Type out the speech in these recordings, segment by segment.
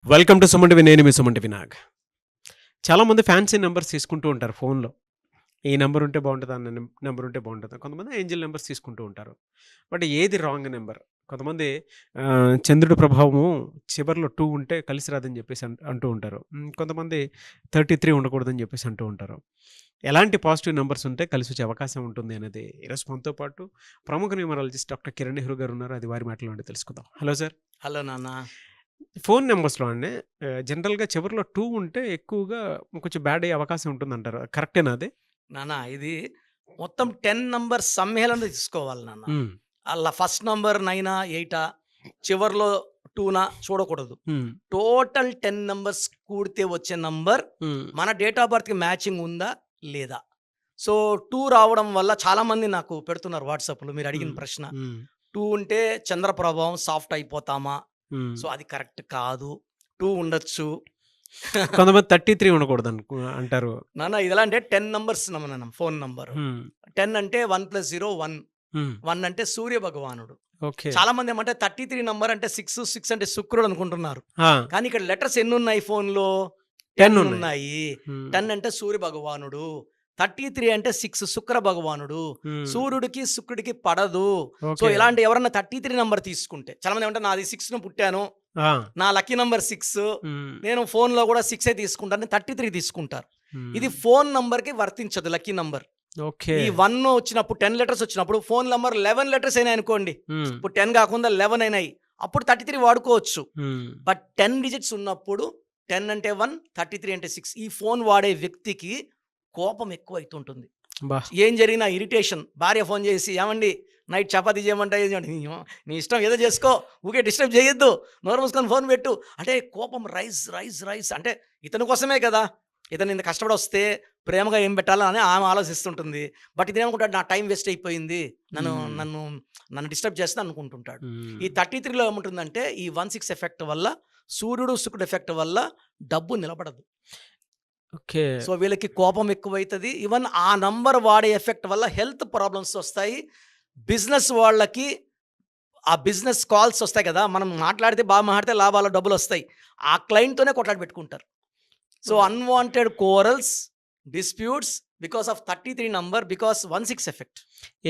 Welcome to Suman TV. నేను మీ Suman TV Nag. చాలామంది fancy numbers తీసుకుంటూ ఉంటారు ఫోన్లో. ఈ నెంబర్ ఉంటే బాగుంటుంది, అన్న నెంబర్ ఉంటే బాగుంటుంది. కొంతమంది ఏంజిల్ నెంబర్స్ తీసుకుంటూ ఉంటారు. బట్ ఏది రాంగ్ నెంబర్? కొంతమంది చంద్రుడి ప్రభావము చివరిలో 2 ఉంటే కలిసి రాదని చెప్పేసి అంటూ ఉంటారు. కొంతమంది 33 ఉండకూడదని చెప్పేసి అంటూ ఉంటారు. ఎలాంటి పాజిటివ్ నెంబర్స్ ఉంటే కలిసి వచ్చే అవకాశం ఉంటుంది అనేది ఈరోజు మనతో పాటు ప్రముఖ న్యూమరాలజిస్ట్ డాక్టర్ కిరణ్ నెహ్రూ గారు ఉన్నారు. అది వారి మాటలో తెలుసుకుందాం. Hello sir. హలో నాన్న. ఫోన్ నెంబర్స్‌లో అండి జనరల్‌గా చివరిలో 2 ఉంటే ఎక్కువగా కొంచెం బ్యాడ్ అయ్యే అవకాశం ఉంటుందంటారు. కరెక్టేనా అది? నాన్న ఇది మొత్తం 10 నంబర్ సమ్మేళనం తీసుకోవాలి నాన్న. హ్మ్. అలా ఫస్ట్ నంబర్ 9 8 చివర్లో 2 చూడకూడదు. హ్మ్. టోటల్ 10 నంబర్స్ కూడితే వచ్చే నంబర్ హ్మ్. మన డేట్ ఆఫ్ బర్త్‌కి మ్యాచింగ్ ఉందా లేదా? సో 2 రావడం వల్ల చాలామంది నాకు పెడుతున్నారు వాట్సాప్‌లో మీరు అడిగిన హ్మ్. ప్రశ్న. హ్మ్. 2 ఉంటే చంద్ర ప్రభావం సాఫ్ట్ అయిపోతామా? హ్మ్. సో అది కరెక్ట్ కాదు. 2 ఉండొచ్చు. కొంతమంది 33 ఉండకూడదు అంటారు. నాన్న ఇది ఎలా అంటే 10 నంబర్స్ నాన్న ఫోన్ నంబర్. హ్మ్. 10 అంటే 1 + 0 1. హ్మ్. 1 అంటే సూర్య భగవానుడు. ఓకే. చాలా మంది ఏమంటే 33 నంబర్ అంటే 6 అంటే శుక్రుడు అనుకుంటున్నారు. ఆ! కానీ ఇక్కడ లెటర్స్ ఎన్ని ఉన్నాయి ఫోన్‌లో? 10 10 ఉన్నాయి. ఉన్నాయి. హ్మ్. 10 అంటే సూర్య భగవానుడు. 33 అంటే 6 శుక్ర భగవానుడు. హ్మ్. సూర్యుడికి శుక్రుడికి పడదు. So okay. ఇలాంటి ఎవరన్నా 33 నంబర్ తీసుకుంటే చాలా మంది ఏమంటారు నాది 6న పుట్టాను. ఆ! నా లక్కీ నంబర్ 6. హ్మ్. నేను ఫోన్‌లో కూడా 6 తీసుకుంటాను. 33 తీసుకుంటారు. ఇది హ్మ్. ఫోన్ నంబర్‌కి వర్తించదు లక్కీ నంబర్. ఓకే. ఈ 1 వచ్చినప్పుడు 10 లెటర్స్ వచ్చినప్పుడు ఫోన్ నంబర్ 11 లెటర్స్ అయినాయి అనుకోండి. హ్మ్. ఇప్పుడు 10 కాకుండా 11 అయినాయి. అప్పుడు 33 వాడుకోవచ్చు. హ్మ్. బట్ 10 డిజిట్స్ ఉన్నప్పుడు 10 అంటే 1, 33 అంటే 6. ఈ ఫోన్ వాడే వ్యక్తికి కోపం ఎక్కువైతుంటుంది. అబ్బా! ఏం జరిగినా ఇరిటేషన్. భార్య ఫోన్ చేసి ఏమండి నైట్ చపాతీ చేయమంటా నీ ఇష్టం ఏదో చేసుకో. ఊకే డిస్టర్బ్ చేయొద్దు. నోరు మూసుకొని ఫోన్ పెట్టు. అంటే కోపం రైజ్ అంటే ఇతని కోసమే కదా! ఇతను ఇంత కష్టపడి వస్తే ప్రేమగా ఏం పెట్టాలా అని ఆమె ఆలోచిస్తుంటుంది. బట్ ఇదేమనుకుంటాడు నా టైం వేస్ట్ అయిపోయింది. నన్ను హ్మ్. నన్ను నన్ను డిస్టర్బ్ చేస్తా అనుకుంటుంటాడు. హ్మ్. ఈ 33లో ఏముంటుందంటే ఈ 1, 6 ఎఫెక్ట్ వల్ల సూర్యుడు, శుక్రుడు ఎఫెక్ట్ వల్ల డబ్బు నిలబడదు. ఓకే. సో వీళ్ళకి కోపం ఎక్కువైతది. ఈవెన్ ఆ నంబర్ వాడే ఎఫెక్ట్ వల్ల హెల్త్ ప్రాబ్లమ్స్ వస్తాయి. బిజినెస్ వాళ్ళకి ఆ బిజినెస్ కాల్స్ వస్తాయి కదా! మనం మాట్లాడితే బాగా మాట్లాడితే లాభాలు, డబ్బులొస్తాయి. ఆ క్లయింట్‌తోనే కొట్లాట పెట్టుకుంటారు. So oh! Unwanted quarrels, disputes because of 33 number because 1, 6 effect.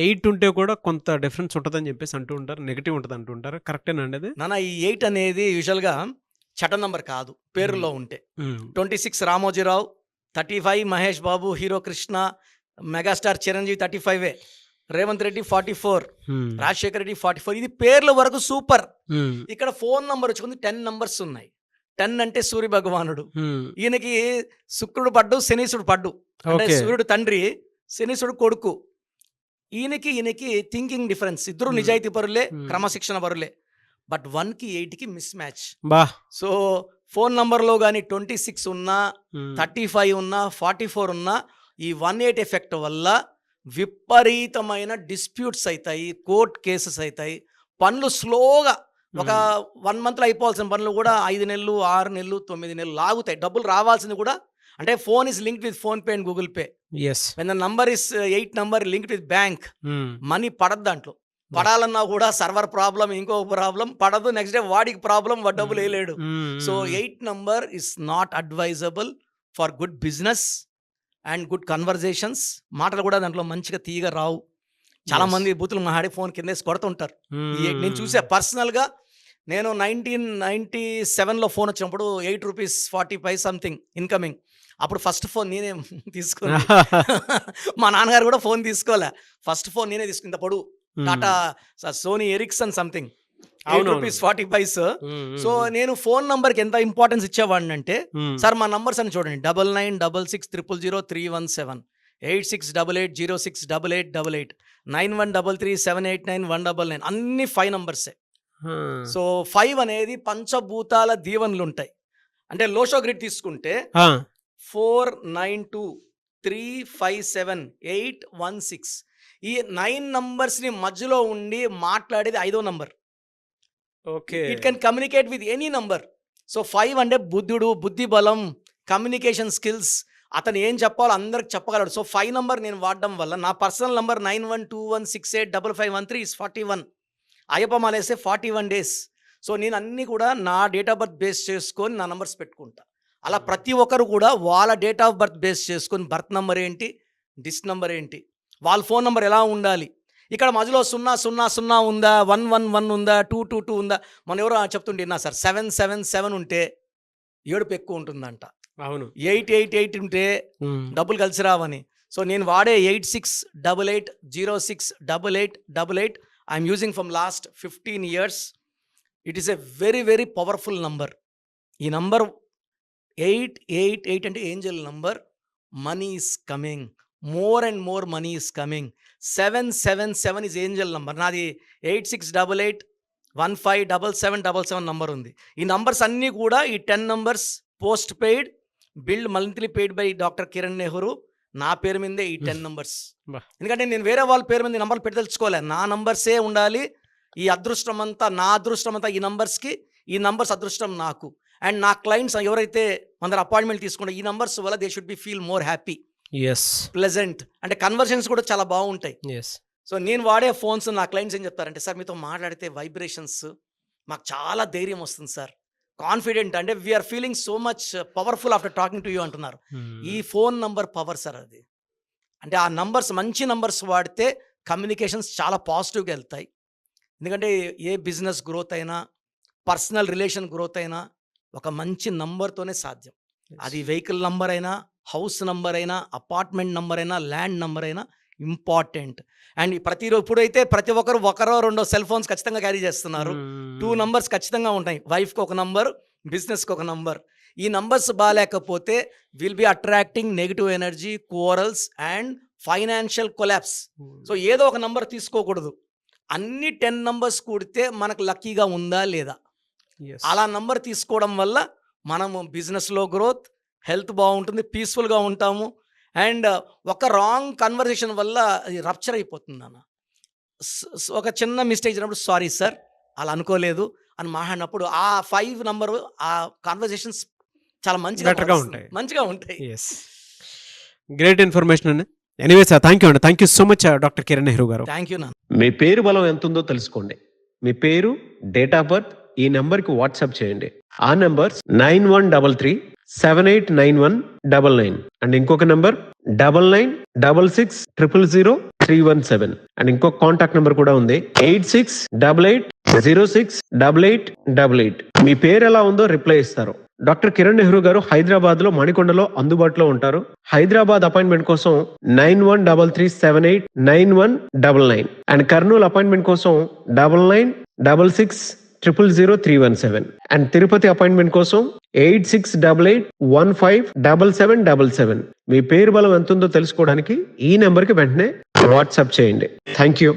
8 ఉంటే కూడా కొంత డిఫరెన్స్ ఉంటదని చెప్పేసి అంటూ ఉంటారు. నెగెటివ్ ఉంటది అంటూ ఉంటారు. కరెక్టేనా అండి అది? నాన్న ఈ 8 అనేది యూజువల్‌గా చట నంబర్ కాదు హ్మ్. పేరులో ఉంటే. హ్మ్. 26 రామోజీరావు, 35 మహేష్ బాబు, హీరో కృష్ణ, మెగాస్టార్ చిరంజీవి 35 రేవంత్ రెడ్డి 44, హ్మ్. రాజశేఖర్ రెడ్డి 44. ఇది పేర్ల వరకు సూపర్. హ్మ్. ఇక్కడ ఫోన్ నంబర్ వచ్చుకుంది 10 నంబర్స్ ఉన్నాయి. 10 అంటే సూర్య భగవానుడు. హ్మ్. ఈయనకి శుక్రుడు పడ్డు, శనీశ్వరుడు పడ్డు. అంటే ఓకే. సూర్యుడు తండ్రి, శనీశ్వరుడు కొడుకు. ఈయనకి థింకింగ్ డిఫరెన్స్. ఇద్దరు హ్మ్. నిజాయితీ పరులే, హ్మ్. క్రమశిక్షణ పరులే. బట్ 1కి 8కి మిస్ మ్యాచ్. బా! సో ఫోన్ నంబర్‌లో గాని 26 ఉన్నా, హ్మ్. 35 ఉన్నా, 44 ఉన్నా ఈ 18 ఎఫెక్ట్ వల్ల విపరీతమైన డిస్ప్యూట్స్ అయితాయి. కోర్ట్ కేసెస్ అయితాయి. పనులు స్లోగా ఒక హ్మ్. 1 మంత్‌లో అయిపోవాల్సిన పనులు కూడా 5 నెలలు, 6 నెలలు, 9 నెలలు లాగుతాయి. డబ్బులు రావాల్సింది కూడా అంటే phone is linked with PhonePe and Google pay. Yes. When the number is 8 number linked with bank. హ్మ్. మనీ పడదు దాంట్లో. బా! పడాలన్నా కూడా సర్వర్ ప్రాబ్లమ్, ఇంకొక ప్రాబ్లమ్ పడదు. నెక్స్ట్ డే వాడికి ప్రాబ్లమ్, వాడు డబ్బులు హ్మ్. ఎయలేడు. హ్మ్. సో హ్మ్. 8 number is not advisable for good business and good conversations. మాటలు కూడా దాంట్లో మంచిగా తీయగా రావు. చాలా యెస్. మంది బూతులు మాట్లాడి ఫోన్ కిందేసి కొడుతుంటారు. ఈ 8 నేను హ్మ్. చూసా పర్సనల్‌గా. నేను 1997లో ఫోన్ వచ్చినప్పుడు ₹8.40 సంథింగ్ ఇన్‌కమింగ్. అప్పుడు ఫస్ట్ ఫోన్ నేనే తీసుకుంది. మా నాన్నగారు కూడా ఫోన్ తీసుకోలే. ఫస్ట్ ఫోన్ నేనే తీసుకున్నా. ఇంత పొడువు. హ్మ్. Tata Sony Ericsson something. అవునవును. ₹8.40. హ్మ్. హ్మ్. సో హ్మ్. నేను ఫోన్ నంబర్‌కి ఎంత ఇంపార్టెన్స్ ఇచ్చేవాడినంటే, హ్మ్. సార్ మా నంబర్స్ అన్ని చూడండి. 9966000317, 8688068888, 9133789199 అన్నీ 5 నంబర్సే. ఆ! సో 5 అనేది పంచభూతాల దీవెనలుంటాయి. అంటే లోషో గ్రిడ్ తీసుకుంటే ఆ! 492357 816 ఈ 9 నంబర్స్‌ని మధ్యలో ఉండి మాట్లాడేది ఐదో number. Okay. It can communicate with any number. So 5 అంటే బుద్ధుడు, బుద్ధి బలం, కమ్యూనికేషన్ స్కిల్స్. అతను ఏం చెప్పాలో అందరికి చెప్పగలడు. సో 5 నంబర్ నేను వాడడం వల్ల నా పర్సనల్ నంబర్ 9121685513 ఈస్ 41. అయ్యప్ప మాలేస్తే 41 డేస్. సో నేను అన్నీ కూడా నా డేట్ ఆఫ్ బర్త్ బేస్ చేసుకొని నా నంబర్స్ పెట్టుకుంటా. అలా ప్రతి ఒక్కరు కూడా వాళ్ళ డేట్ ఆఫ్ బర్త్ బేస్ చేసుకొని బర్త్ నంబర్ ఏంటి, డిస్ నంబర్ ఏంటి, వాళ్ళ ఫోన్ నంబర్ ఎలా ఉండాలి, ఇక్కడ మధ్యలో 000 ఉందా, 111 ఉందా, 222 ఉందా. మన ఎవరో చెప్తుంటే సార్ 777 ఉంటే ఏడుపు ఎక్కువ ఉంటుందంట, అవును. 888 ఉంటే డబ్బులు కలిసి రావని. సో నేను వాడే 8688068888 I'm using from last 15 years. It is a very very powerful number. ఈ నంబర్ 888 అంటే Angel number. Money is coming, more and more money is coming. 777 is Angel number. నాది 8688157777 నంబర్ ఉంది. ఈ నంబర్స్ అన్నీ కూడా ఈ 10 numbers post paid, build monthly paid by doctor Kiran Nehru. నా పేరు మీదే ఈ 10 నంబర్స్. ఎందుకంటే నేను వేరే వాళ్ళ పేరు మీద నంబర్లు పెట్టదలుచుకోలే, నా నంబర్సే ఉండాలి. ఈ అదృష్టం అంతా నా అదృష్టం అంతా ఈ నంబర్స్కి, ఈ నంబర్స్ అదృష్టం నాకు. అండ్ నా క్లయింట్స్ ఎవరైతే మన అపాయింట్మెంట్ తీసుకుంటారో ఈ నంబర్స్ వల్ల they should be feel more happy, pleasant, అంటే కన్వర్జన్స్ కూడా చాలా బాగుంటాయి. సో నేను వాడే ఫోన్స్ నా క్లయింట్స్ ఏం చెప్తారంటే, సార్ మీతో మాట్లాడితే వైబ్రేషన్స్ మాకు చాలా ధైర్యం వస్తుంది సార్, కాన్ఫిడెంట్, అంటే we are feeling so much powerful after talking to you అంటున్నారు. ఈ ఫోన్ నంబర్ పవర్ సార్ అది. అంటే ఆ నంబర్స్, మంచి నంబర్స్ వాడితే కమ్యూనికేషన్స్ చాలా పాజిటివ్గా వెళ్తాయి. ఎందుకంటే ఏ బిజినెస్ గ్రోత్ అయినా, పర్సనల్ రిలేషన్ గ్రోత్ అయినా ఒక మంచి నంబర్తోనే సాధ్యం. అది వెహికల్ నంబర్ అయినా, హౌస్ నంబర్ అయినా, అపార్ట్మెంట్ నంబర్ అయినా, ల్యాండ్ నంబర్ అయినా ఇంపార్టెంట్. అండ్ ఇప్పుడైతే ప్రతి ఒక్కరు ఒకరో రెండో సెల్ ఫోన్స్ ఖచ్చితంగా క్యారీ చేస్తున్నారు. 2 నంబర్స్ ఖచ్చితంగా ఉంటాయి. వైఫ్కి ఒక నంబర్, బిజినెస్కి ఒక నంబర్. ఈ నంబర్స్ బాగాలేకపోతే will be attracting negative energy, corals and financial collapse. So ఏదో ఒక నంబర్ తీసుకోకూడదు. అన్ని 10 నంబర్స్ కూడితే మనకు లక్కీగా ఉందా లేదా, అలా నంబర్ తీసుకోవడం వల్ల మనము బిజినెస్లో గ్రోత్, హెల్త్ బాగుంటుంది, పీస్ఫుల్గా ఉంటాము. అండ్ ఒక రాంగ్ కన్వర్జేషన్ వల్ల అది రప్చర్ అయిపోతుంది అన్న. ఒక చిన్న మిస్టేక్ అయినప్పుడు సారీ సార్ అలా అనుకోలేదు అని మాట్లాడినప్పుడు ఆ 5 నంబరు, ఆ కాన్వర్జేషన్స్ చాలా మంచిగా ఉంటాయి. గ్రేట్ ఇన్ఫర్మేషన్ అండి. ఎనీవే సార్, థ్యాంక్ యూ అండి. Thank you so much doctor Kiran Nehru garu. Thank you. మీ పేరు బలం ఎంత ఉందో తెలుసుకోండి. మీ పేరు, డేట్ ఆఫ్ బర్త్ ఈ నెంబర్కి వాట్సాప్ చేయండి. ఆ నెంబర్ 9133789199 అండ్ ఇంకొక నెంబర్ 9966000317 అండ్ ఇంకొక కాంటాక్ట్ నెంబర్ కూడా ఉంది 8688068888. మీ పేరు ఎలా ఉందో రిప్లై ఇస్తారు. డాక్టర్ కిరణ్ నెహ్రూ గారు హైదరాబాద్ లో మణికొండలో అందుబాటులో ఉంటారు. హైదరాబాద్ అపాయింట్మెంట్ కోసం 9133789199 అండ్ కర్నూలు అపాయింట్మెంట్ కోసం 9966000317 అండ్ తిరుపతి అపాయింట్మెంట్ కోసం 8688157777. మీ పేరు బలం ఎంత ఉందో తెలుసుకోవడానికి ఈ నెంబర్కి వెంటనే వాట్సాప్ చేయండి. Thank you.